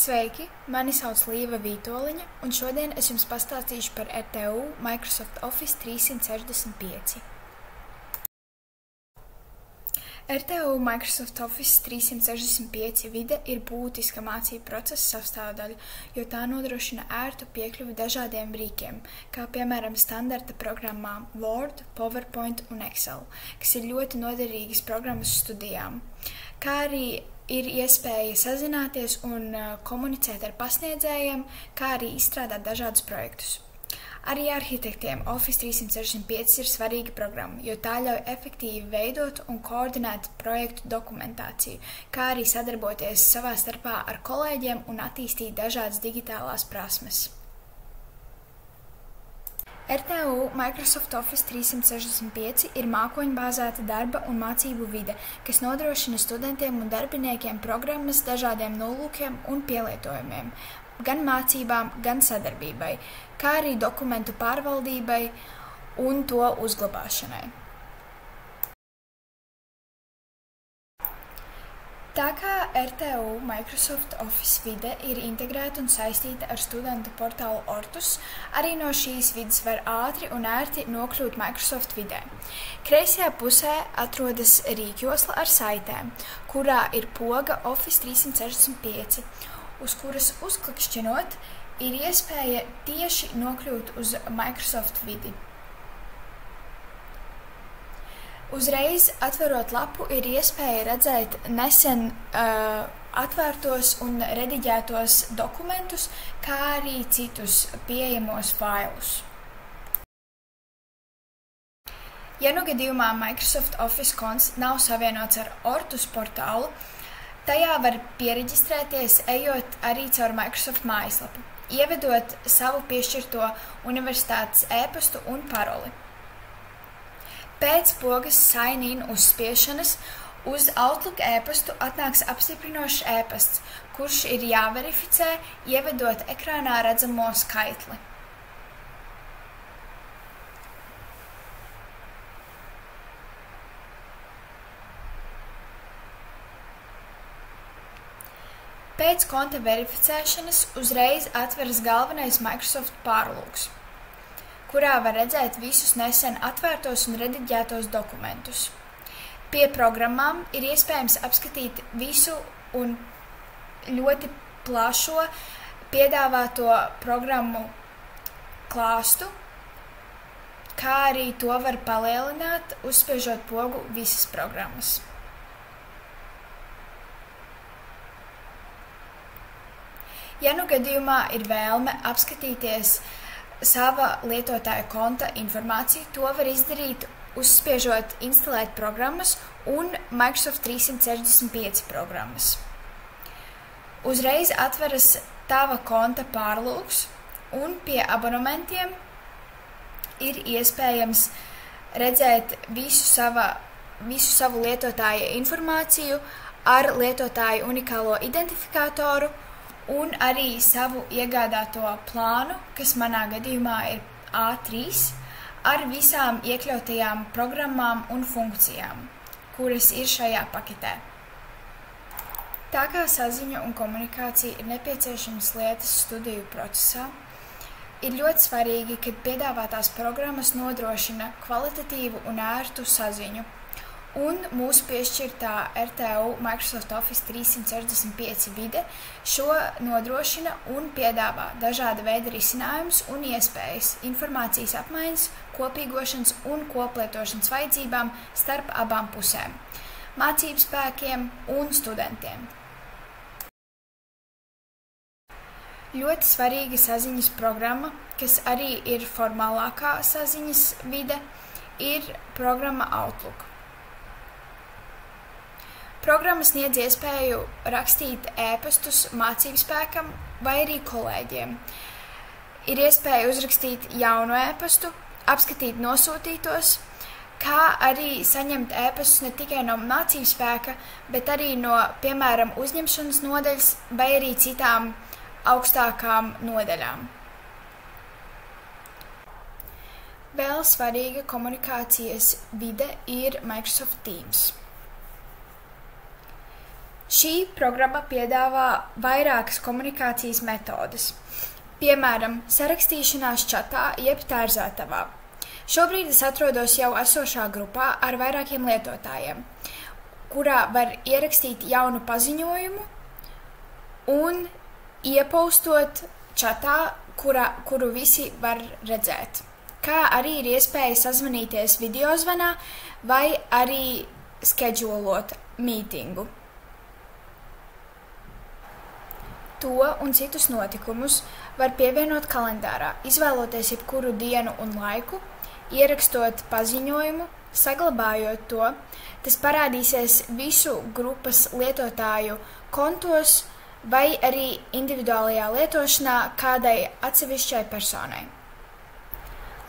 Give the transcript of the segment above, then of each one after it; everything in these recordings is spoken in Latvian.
Sveiki! Mani sauc Līva Vītoliņa, un šodien es jums pastāstīšu par RTU Microsoft Office 365. RTU Microsoft Office 365 vide ir būtiska mācību procesa sastāvdaļa, jo tā nodrošina ērtu piekļuvi dažādiem rīkiem, kā piemēram standarta programmām Word, PowerPoint un Excel, kas ir ļoti noderīgas programmas studijām, kā arī ir iespēja sazināties un komunicēt ar pasniedzējiem, kā arī izstrādāt dažādus projektus. Arī arhitektiem Office 365 ir svarīga programma, jo tā ļauj efektīvi veidot un koordinēt projektu dokumentāciju, kā arī sadarboties savā starpā ar kolēģiem un attīstīt dažādas digitālās prasmes. RTU Microsoft Office 365 ir mākoņbāzēta darba un mācību vide, kas nodrošina studentiem un darbiniekiem programmas dažādiem nolūkiem un pielietojumiem, gan mācībām, gan sadarbībai, kā arī dokumentu pārvaldībai un to uzglabāšanai. Tā kā RTU Microsoft Office vide ir integrēta un saistīta ar studentu portālu Ortus, arī no šīs vides var ātri un ērti nokļūt Microsoft vidē. Kreisajā pusē atrodas rīkjosla ar saitēm, kurā ir poga Office 365, uz kuras uzklikšķinot ir iespēja tieši nokļūt uz Microsoft vidi. Uzreiz atverot lapu ir iespēja redzēt nesen atvērtos un rediģētos dokumentus, kā arī citus pieejamos failus. Ja nu gadījumā Microsoft Office konts nav savienots ar Ortus portālu, tajā var piereģistrēties, ejot arī caur Microsoft mājaslapu, ievedot savu piešķirto universitātes e-pastu un paroli. Pēc pogas Sign in uzspiešanas uz Outlook e-pastu atnāks apstiprinošs e-pasts, kurš ir jāverificē, ievedot ekrānā redzamo skaitli. Pēc konta verificēšanas uzreiz atveras galvenais Microsoft pārlūks, kurā var redzēt visus nesen atvērtos un rediģētos dokumentus. Pie programmām ir iespējams apskatīt visu un ļoti plašo piedāvāto programmu klāstu, kā arī to var palielināt, uzspiežot pogu visas programmas. Ja nu gadījumā ir vēlme apskatīties sava lietotāja konta informāciju, to var izdarīt, uzspiežot instalēt programmas un Microsoft 365 programmas. Uzreiz atveras tava konta pārlūks, un pie abonementiem ir iespējams redzēt visu savu lietotāja informāciju ar lietotāju unikālo identifikātoru un arī savu iegādāto plānu, kas manā gadījumā ir A3, ar visām iekļautajām programmām un funkcijām, kuras ir šajā paketē. Tā kā saziņa un komunikācija ir nepieciešamas lietas studiju procesā, ir ļoti svarīgi, kad piedāvātās programmas nodrošina kvalitatīvu un ērtu saziņu, un mūsu piešķirtā RTU Microsoft Office 365 vide šo nodrošina un piedāvā dažāda veida risinājumus un iespējas informācijas apmaiņas, kopīgošanas un koplietošanas vajadzībām starp abām pusēm – mācību spēkiem un studentiem. Ļoti svarīga saziņas programma, kas arī ir formālākā saziņas vide, ir programma Outlook. Programma sniedz iespēju rakstīt e-pastus mācību spēkam vai arī kolēģiem. Ir iespēja uzrakstīt jaunu e-pastu, apskatīt nosūtītos, kā arī saņemt e-pastus ne tikai no mācību spēka, bet arī no, piemēram, uzņemšanas nodaļas vai arī citām augstākām nodaļām. Vēl svarīga komunikācijas vide ir Microsoft Teams. Šī programma piedāvā vairākas komunikācijas metodes, piemēram, sarakstīšanās čatā jeb tērzētavā. Šobrīd es atrodos jau esošā grupā ar vairākiem lietotājiem, kurā var ierakstīt jaunu paziņojumu un iepostot čatā, kuru visi var redzēt. Kā arī ir iespēja sazvanīties videozvanā vai arī skedžulot mītingu. To un citus notikumus var pievienot kalendārā, izvēloties jebkuru dienu un laiku, ierakstot paziņojumu, saglabājot to. Tas parādīsies visu grupas lietotāju kontos vai arī individuālajā lietošanā kādai atsevišķai personai.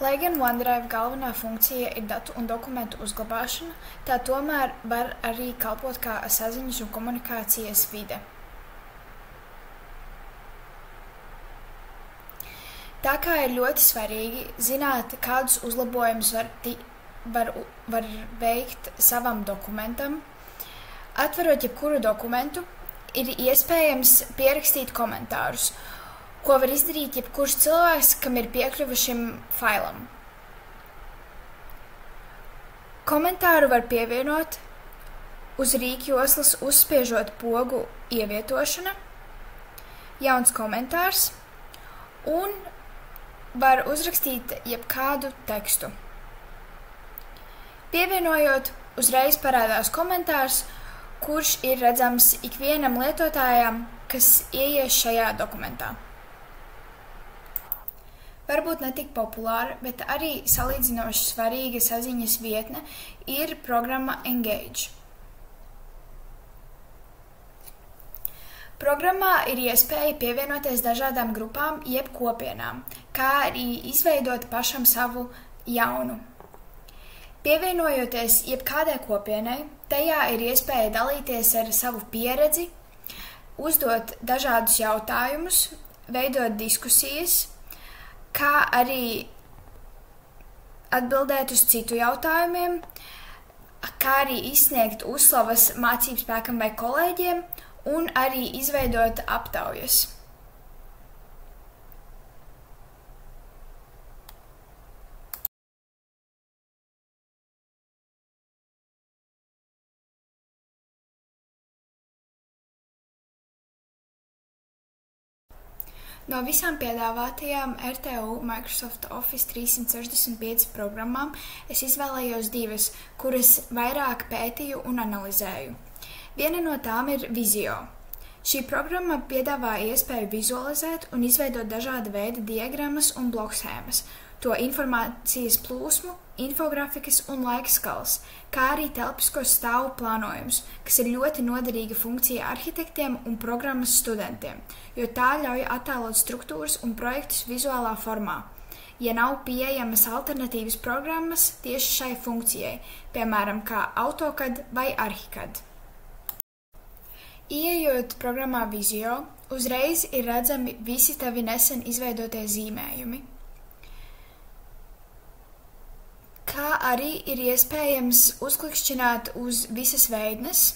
Lai gan OneDrive galvenā funkcija ir datu un dokumentu uzglabāšana, tā tomēr var arī kalpot kā saziņas un komunikācijas vide. Tā kā ir ļoti svarīgi zināt, kādus uzlabojumus var veikt savam dokumentam, atverot jebkuru dokumentu, ir iespējams pierakstīt komentārus, ko var izdarīt jebkurš cilvēks, kam ir piekļuve šim failam. Komentāru var pievienot uz rīkjoslas, uzspiežot pogu ievietošana, jauns komentārs un var uzrakstīt jebkādu tekstu. Pievienojot, uzreiz parādās komentārs, kurš ir redzams ikvienam lietotājam, kas ieies šajā dokumentā. Varbūt ne tik populāra, bet arī salīdzinoši svarīga saziņas vietne ir programma Engage. Programmā ir iespēja pievienoties dažādām grupām jeb kopienām, kā arī izveidot pašam savu jaunu. Pievienojoties jebkādai kopienai, tajā ir iespēja dalīties ar savu pieredzi, uzdot dažādus jautājumus, veidot diskusijas, kā arī atbildēt uz citu jautājumiem, kā arī izsniegt uzslavas mācību spēkam vai kolēģiem un arī izveidot aptaujas. No visām piedāvātajām RTU Microsoft Office 365 programmām es izvēlējos divas, kuras vairāk pētīju un analizēju. Viena no tām ir Visio. Šī programma piedāvā iespēju vizualizēt un izveidot dažāda veida diagrammas un blokschēmas, to informācijas plūsmu, infografikas un laikskalas, kā arī telpisko stāvu plānojums, kas ir ļoti noderīga funkcija arhitektiem un programmas studentiem, jo tā ļauj attēlot struktūras un projektus vizuālā formā, ja nav pieejamas alternatīvas programmas tieši šai funkcijai, piemēram, kā AutoCAD vai ArchiCAD. Ieejot programmā Visio, uzreiz ir redzami visi tavi nesen izveidotie zīmējumi, kā arī ir iespējams uzklikšķināt uz visas veidnes,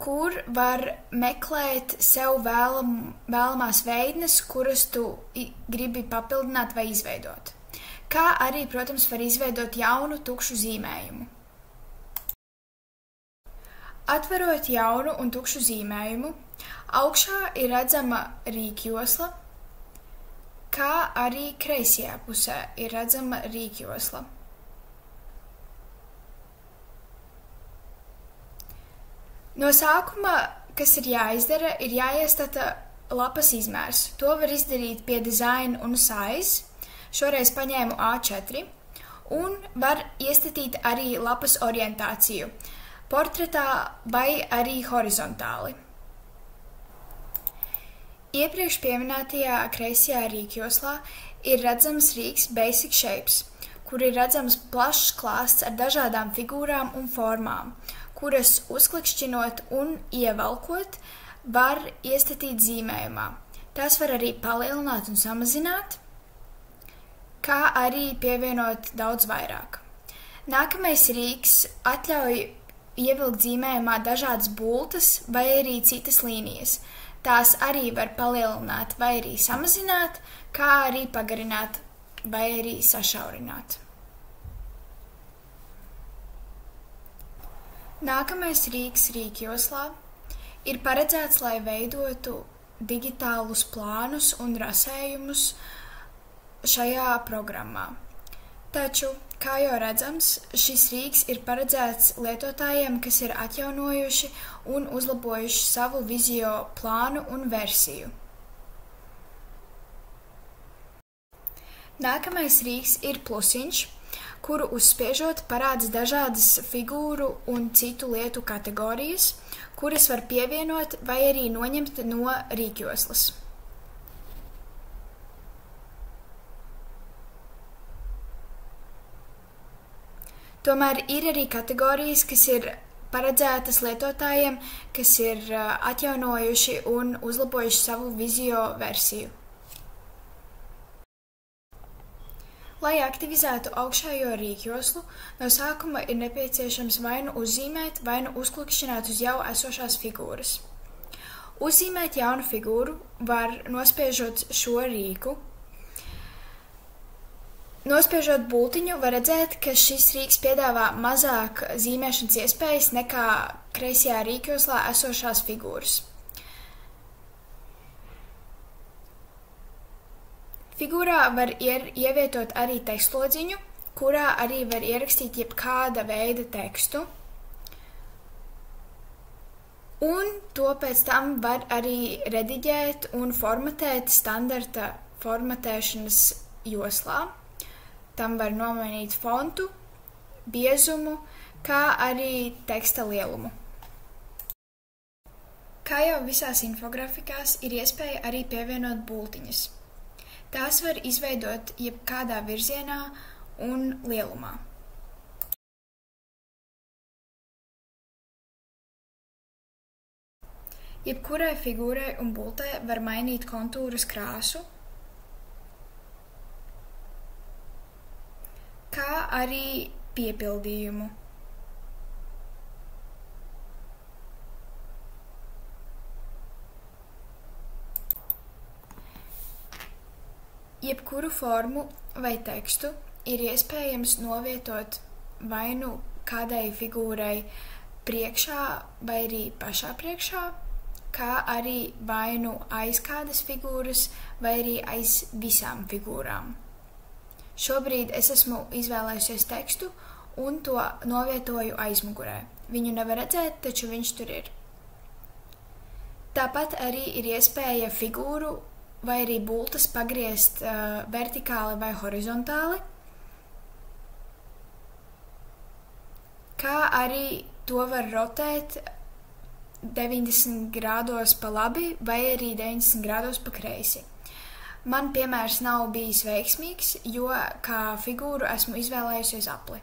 kur var meklēt sev vēlamās veidnes, kuras tu gribi papildināt vai izveidot. Kā arī, protams, var izveidot jaunu tukšu zīmējumu. Atverot jaunu un tukšu zīmējumu, augšā ir redzama rīkjosla, kā arī kreisajā pusē ir redzama rīkjosla. No sākuma, kas ir jāizdara, ir jāiestata lapas izmērs. To var izdarīt pie Design un Size. Šoreiz paņēmu A4 un var iestatīt arī lapas orientāciju, portretā vai arī horizontāli. Iepriekš pieminētajā kreisajā rīkjoslā ir redzams rīks Basic Shapes, kur ir redzams plašs klāsts ar dažādām figūrām un formām, kuras uzklikšķinot un ievelkot var iestatīt zīmējumā. Tās var arī palielināt un samazināt, kā arī pievienot daudz vairāk. Nākamais rīks atļauj ievilkt zīmējumā dažādas bultas vai arī citas līnijas. Tās arī var palielināt vai arī samazināt, kā arī pagarināt vai arī sašaurināt. Nākamais rīks rīkjoslā ir paredzēts, lai veidotu digitālus plānus un rasējumus šajā programmā. Taču, kā jau redzams, šis rīks ir paredzēts lietotājiem, kas ir atjaunojuši un uzlabojuši savu Visio plānu un versiju. Nākamais rīks ir plusiņš, kuru uzspiežot parādās dažādas figūru un citu lietu kategorijas, kuras var pievienot vai arī noņemt no rīkjoslas. Tomēr ir arī kategorijas, kas ir paredzētas lietotājiem, kas ir atjaunojuši un uzlabojuši savu Visio versiju. Lai aktivizētu augšējo rīkjoslu, no sākuma ir nepieciešams vai nu uzzīmēt, vai nu uzklikšķināt uz jau esošās figūras. Uzzīmēt jaunu figūru var nospiežot šo rīku. Nospiežot bultiņu, var redzēt, ka šis rīks piedāvā mazāk zīmēšanas iespējas nekā kreisajā rīkjoslā esošās figūras. Figūrā var ievietot arī tekstlodziņu, kurā arī var ierakstīt jebkāda veida tekstu. Un to pēc tam var arī rediģēt un formatēt standarta formatēšanas joslā. Tam var nomainīt fontu, biezumu, kā arī teksta lielumu. Kā jau visās infografikās, ir iespēja arī pievienot bultiņas. Tās var izveidot jebkādā virzienā un lielumā. Jebkurai figūrai un bultai var mainīt kontūras krāsu, kā arī piepildījumu. Jebkuru formu vai tekstu ir iespējams novietot vai nu kādai figūrai priekšā vai arī pašā priekšā, kā arī vai nu aiz kādas figūras vai arī aiz visām figūrām. Šobrīd es esmu izvēlējusies tekstu un to novietoju aizmugurē. Viņu nevar redzēt, taču viņš tur ir. Tāpat arī ir iespēja figūru vai arī bultas pagriezt vertikāli vai horizontāli, kā arī to var rotēt 90 grādos pa labi vai arī 90 grādos pa kreisi. Man piemērs nav bijis veiksmīgs, jo kā figūru esmu izvēlējusies apli.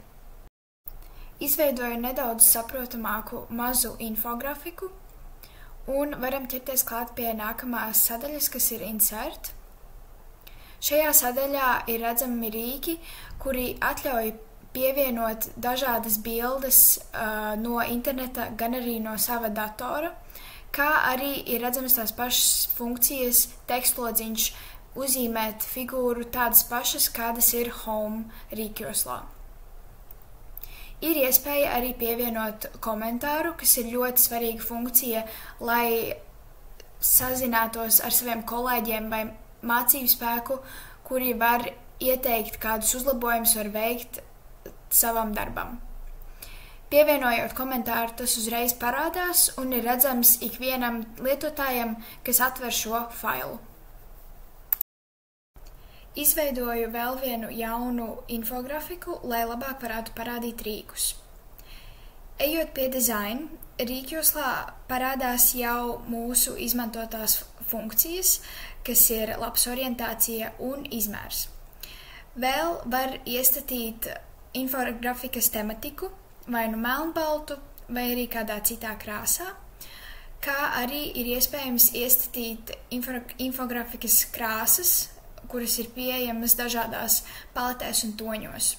Izveidoju nedaudz saprotamāku mazu infografiku un varam ķerties klāt pie nākamās sadaļas, kas ir Insert. Šajā sadaļā ir redzami rīki, kuri atļauj pievienot dažādas bildes no interneta, gan arī no sava datora, kā arī ir redzamas tās pašas funkcijas, tekstlodziņš, uzzīmēt figūru tādas pašas, kādas ir Home rīkjoslā. Ir iespēja arī pievienot komentāru, kas ir ļoti svarīga funkcija, lai sazinātos ar saviem kolēģiem vai mācību spēku, kuri var ieteikt, kādus uzlabojumus var veikt savam darbam. Pievienojot komentāru, tas uzreiz parādās un ir redzams ikvienam lietotājam, kas atver šo failu. Izveidoju vēl vienu jaunu infografiku, lai labāk varētu parādīt rīkus. Ejot pie design, rīkjoslā parādās jau mūsu izmantotās funkcijas, kas ir lapas orientācija un izmērs. Vēl var iestatīt infografikas tematiku, vai nu melnbaltu, vai arī kādā citā krāsā, kā arī ir iespējams iestatīt infografikas krāsas, kuras ir pieejamas dažādās paletēs un toņos.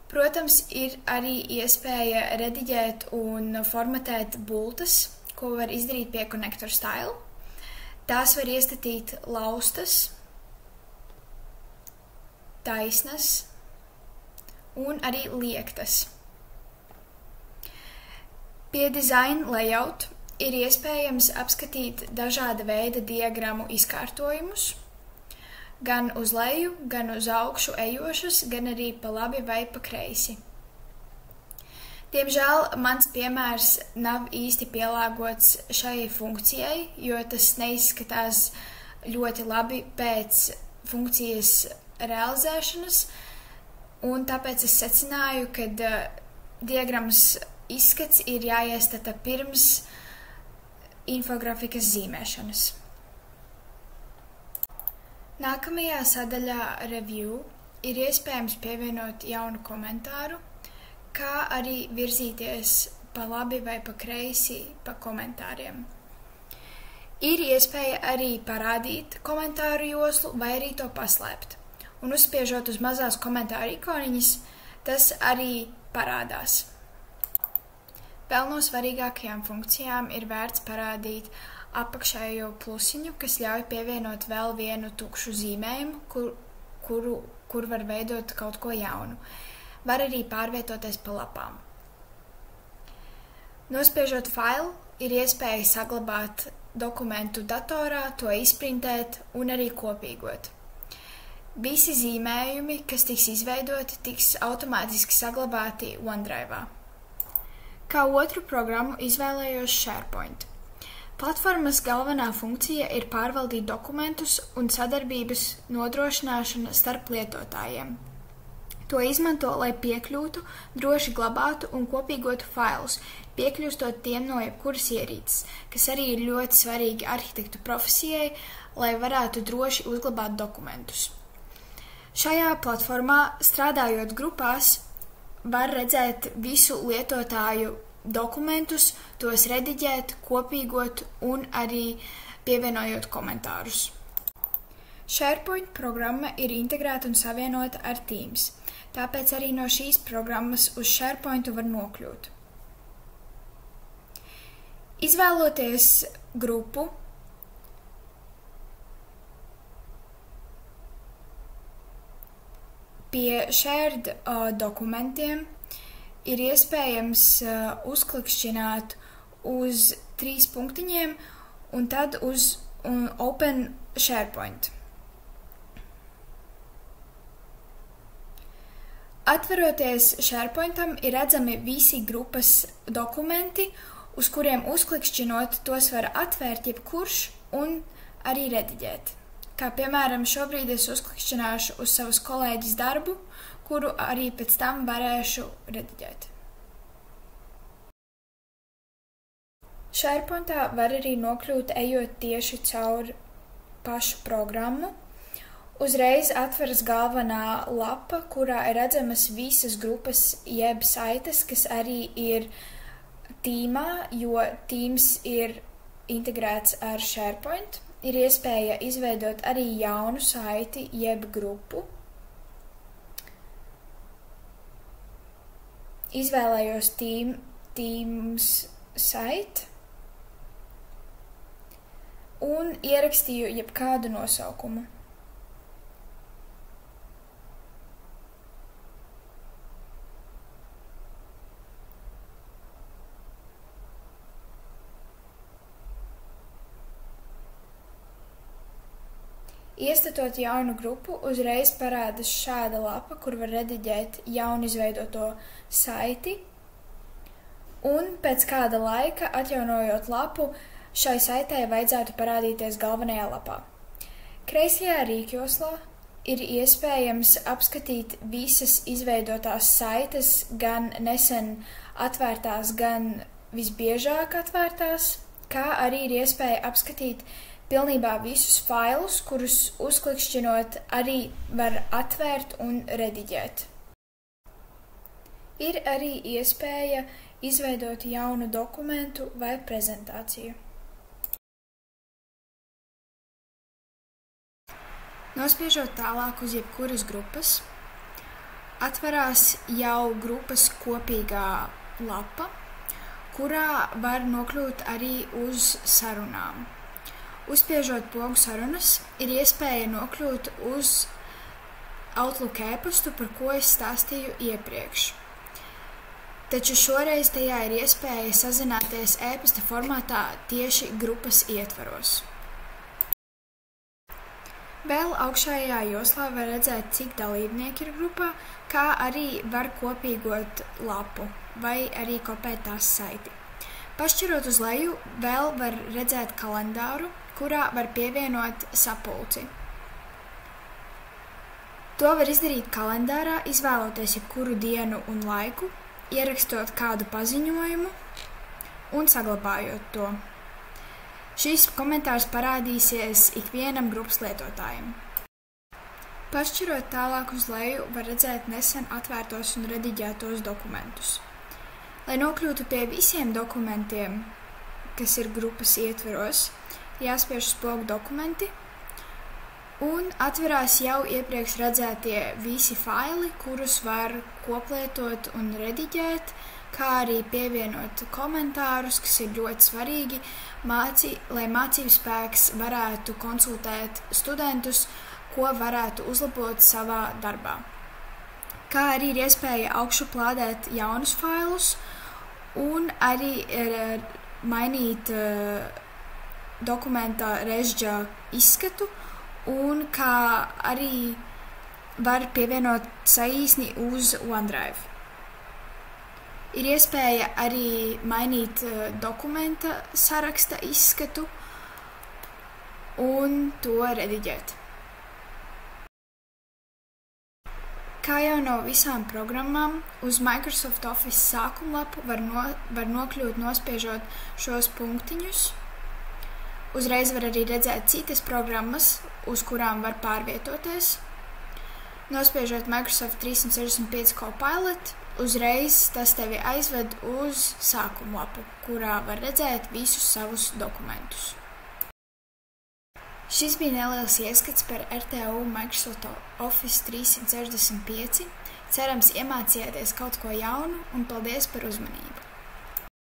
Protams, ir arī iespēja rediģēt un formatēt bultas, ko var izdarīt pie Connector Style. Tās var iestatīt laustas, taisnas un arī liektas. Pie Design Layout ir iespējams apskatīt dažāda veida diagrammu izkārtojumus, gan uz leju, gan uz augšu ejošas, gan arī pa labi vai pa kreisi. Diemžēl mans piemērs nav īsti pielāgots šai funkcijai, jo tas neizskatās ļoti labi pēc funkcijas realizēšanas, un tāpēc es secināju, ka diagrammas izskats ir jāiestata pirms infografikas zīmēšanas. Nākamajā sadaļā Review ir iespējams pievienot jaunu komentāru, kā arī virzīties pa labi vai pa kreisi pa komentāriem. Ir iespēja arī parādīt komentāru joslu vai arī to paslēpt, un uzspiežot uz mazās komentāru ikoniņas, tas arī parādās. Vēl no svarīgākajām funkcijām ir vērts parādīt apakšējo plusiņu, kas ļauj pievienot vēl vienu tukšu zīmējumu, kur var veidot kaut ko jaunu. Var arī pārvietoties pa lapām. Nospiežot failu, ir iespēja saglabāt dokumentu datorā, to izprintēt un arī kopīgot. Visi zīmējumi, kas tiks izveidoti, tiks automātiski saglabāti OneDrive'ā. Kā otru programmu izvēlējos SharePoint. Platformas galvenā funkcija ir pārvaldīt dokumentus un sadarbības nodrošināšana starp lietotājiem. To izmanto, lai piekļūtu, droši glabātu un kopīgotu failus, piekļūstot tiem no jebkuras ierīces, kas arī ir ļoti svarīgi arhitektu profesijai, lai varētu droši uzglabāt dokumentus. Šajā platformā, strādājot grupās, var redzēt visu lietotāju dokumentus, tos rediģēt, kopīgot un arī pievienojot komentārus. SharePoint programma ir integrēta un savienota ar Teams, tāpēc arī no šīs programmas uz SharePointu var nokļūt. Izvēloties grupu, pie shared dokumentiem ir iespējams uzklikšķināt uz 3 punktiņiem un tad uz Open SharePoint. Atveroties SharePointam, ir redzami visi grupas dokumenti, uz kuriem uzklikšķinot tos var atvērt jebkurš un arī rediģēt. Kā piemēram, šobrīd es uzklikšķināšu uz savas kolēģis darbu, kuru arī pēc tam varēšu rediģēt. SharePointā var arī nokļūt ejot tieši caur pašu programmu. Uzreiz atveras galvenā lapa, kurā ir redzamas visas grupas jeb saites, kas arī ir Teamā, jo Teams ir integrēts ar SharePoint. Ir iespēja izveidot arī jaunu saiti jeb grupu. Izvēlējos Teams site un ierakstīju jebkādu nosaukumu. Iestatot jaunu grupu, uzreiz parādās šāda lapa, kur var rediģēt jaunu izveidoto saiti, un pēc kāda laika, atjaunojot lapu, šai saitē vajadzētu parādīties galvenajā lapā. Kreisajā rīkjoslā ir iespējams apskatīt visas izveidotās saites, gan nesen atvērtās, gan visbiežāk atvērtās, kā arī ir iespēja apskatīt pilnībā visus failus, kurus uzklikšķinot arī var atvērt un rediģēt. Ir arī iespēja izveidot jaunu dokumentu vai prezentāciju. Nospiežot tālāk uz jebkuras grupas, atverās jau grupas kopīgā lapa, kurā var nokļūt arī uz sarunām. Uzspiežot pogu sarunas, ir iespēja nokļūt uz Outlook e-pastu, par ko es stāstīju iepriekš. Taču šoreiz tajā ir iespēja sazināties e-pasta formātā tieši grupas ietvaros. Vēl augšējā joslā var redzēt, cik dalībnieki ir grupā, kā arī var kopīgot lapu vai arī kopēt tās saiti. Pašķirot uz leju, vēl var redzēt kalendāru, kurā var pievienot sapulci. To var izdarīt kalendārā, izvēloties jebkuru dienu un laiku, ierakstot kādu paziņojumu un saglabājot to. Šīs komentārs parādīsies ikvienam grupas lietotājam. Pašķirot tālāk uz leju, var redzēt nesen atvērtos un rediģētos dokumentus. Lai nokļūtu pie visiem dokumentiem, kas ir grupas ietveros, jāspiež uz pogu dokumenti un atverās jau iepriekš redzētie visi faili, kurus var koplietot un rediģēt, kā arī pievienot komentārus, kas ir ļoti svarīgi, lai mācību spēks varētu konsultēt studentus, ko varētu uzlabot savā darbā. Kā arī ir iespēja augšuplādēt jaunus failus un arī mainīt dokumenta režģa izskatu, un kā arī var pievienot saīsni uz OneDrive. Ir iespēja arī mainīt dokumenta saraksta izskatu un to rediģēt. Kā jau no visām programmām, uz Microsoft Office sākumlapu var nokļūt nospiežot šos punktiņus. Uzreiz var arī redzēt citas programmas, uz kurām var pārvietoties. Nospiežot Microsoft 365 Copilot, uzreiz tas tevi aizved uz sākumlapu, kurā var redzēt visus savus dokumentus. Šis bija neliels ieskats par RTU Microsoft Office 365. Cerams, iemācījāties kaut ko jaunu un paldies par uzmanību!